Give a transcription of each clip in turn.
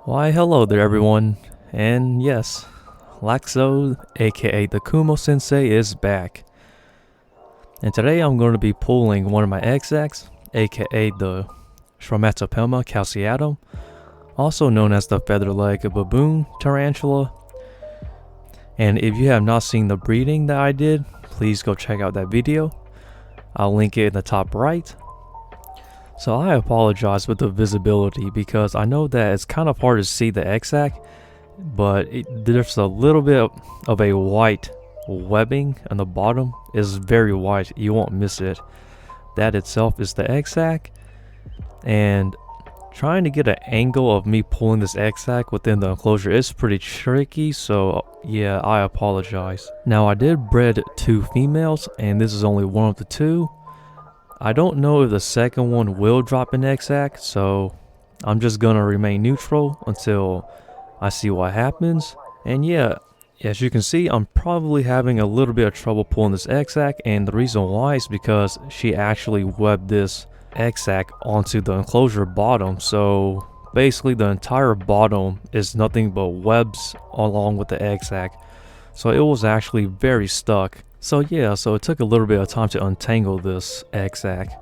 Why hello there everyone, and yes, Laxo aka the Kumo Sensei is back. And today I'm going to be pulling one of my egg-sacs, aka the Stromatopelma calceatum, also known as the Feather Leg Baboon Tarantula. And if you have not seen the breeding that I did, please go check out that video. I'll link it in the top right. So I apologize with the visibility because I know that it's kind of hard to see the egg sac, but there's a little bit of a white webbing on the bottom. It's very white, you won't miss it. That itself is the egg sac, and trying to get an angle of me pulling this egg sac within the enclosure is pretty tricky, so yeah, I apologize. Now I did bred 2 females and this is only one of the 2. I don't know if the second one will drop an egg sac, so I'm just gonna remain neutral until I see what happens. And yeah, as you can see, I'm probably having a little bit of trouble pulling this egg sac, and the reason why is because she actually webbed this egg sac onto the enclosure bottom. So basically the entire bottom is nothing but webs along with the egg sac. So it was actually very stuck. So yeah, so it took a little bit of time to untangle this egg sac.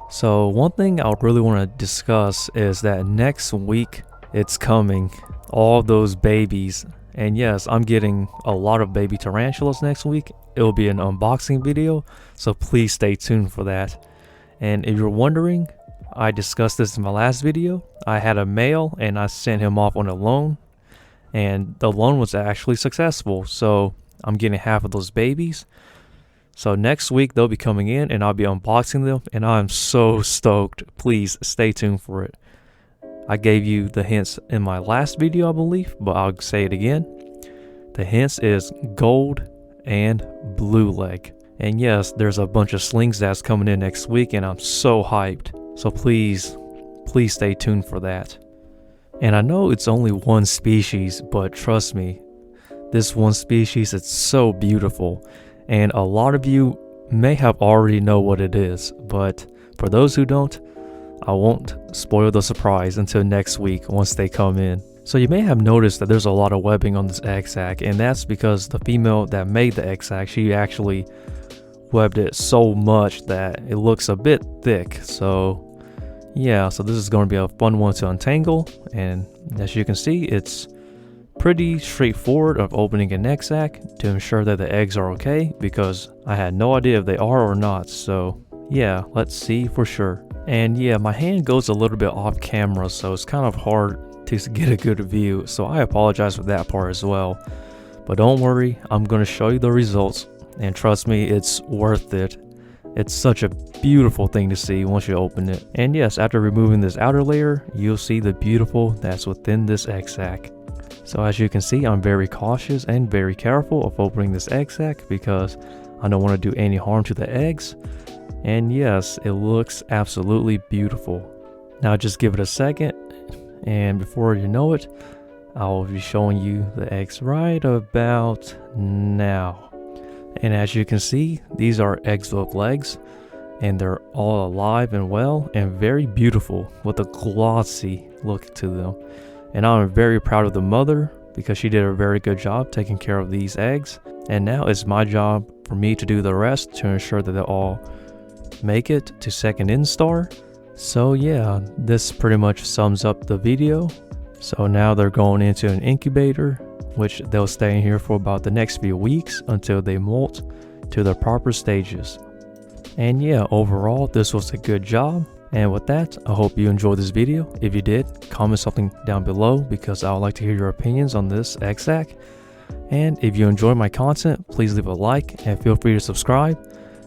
So one thing I really want to discuss is that next week it's coming, all those babies. And yes, I'm getting a lot of baby tarantulas next week. It will be an unboxing video, so please stay tuned for that. And if you're wondering, I discussed this in my last video. I had a male and I sent him off on a loan, and the loan was actually successful. So I'm getting half of those babies. So next week they'll be coming in and I'll be unboxing them, and I'm so stoked. Please stay tuned for it. I gave you the hints in my last video, I believe, but I'll say it again. The hints is gold and blue leg. And yes, there's a bunch of slings that's coming in next week and I'm so hyped. So please stay tuned for that. And I know it's only one species, but trust me, this one species, it's so beautiful, and a lot of you may have already know what it is, but for those who don't, I won't spoil the surprise until next week once they come in. So you may have noticed that there's a lot of webbing on this egg sac, and that's because the female that made the egg sac, she actually webbed it so much that it looks a bit thick. So yeah, so this is going to be a fun one to untangle, and as you can see, it's pretty straightforward of opening an egg sac to ensure that the eggs are okay, because I had no idea if they are or not. So yeah, let's see for sure. And yeah, my hand goes a little bit off camera, so it's kind of hard to get a good view, so I apologize for that part as well. But don't worry, I'm going to show you the results, and trust me, it's worth it. It's such a beautiful thing to see once you open it. And yes, after removing this outer layer, you'll see the beautiful that's within this egg sac. So as you can see, I'm very cautious and very careful of opening this egg sac because I don't want to do any harm to the eggs. And yes, it looks absolutely beautiful. Now just give it a second, and before you know it, I'll be showing you the eggs right about now. And as you can see, these are egg-yolk legs, and they're all alive and well and very beautiful with a glossy look to them. And I'm very proud of the mother because she did a very good job taking care of these eggs. And now it's my job for me to do the rest to ensure that they all make it to second instar. So yeah, this pretty much sums up the video. So now they're going into an incubator, which they'll stay in here for about the next few weeks until they molt to their proper stages. And yeah, overall this was a good job. And with that, I hope you enjoyed this video. If you did, comment something down below because I would like to hear your opinions on this egg sac. And if you enjoy my content, please leave a like and feel free to subscribe.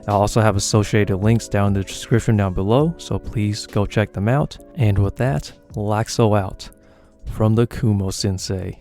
I also have associated links down in the description down below, so please go check them out. And with that, Laxo out from the Kumo Sensei.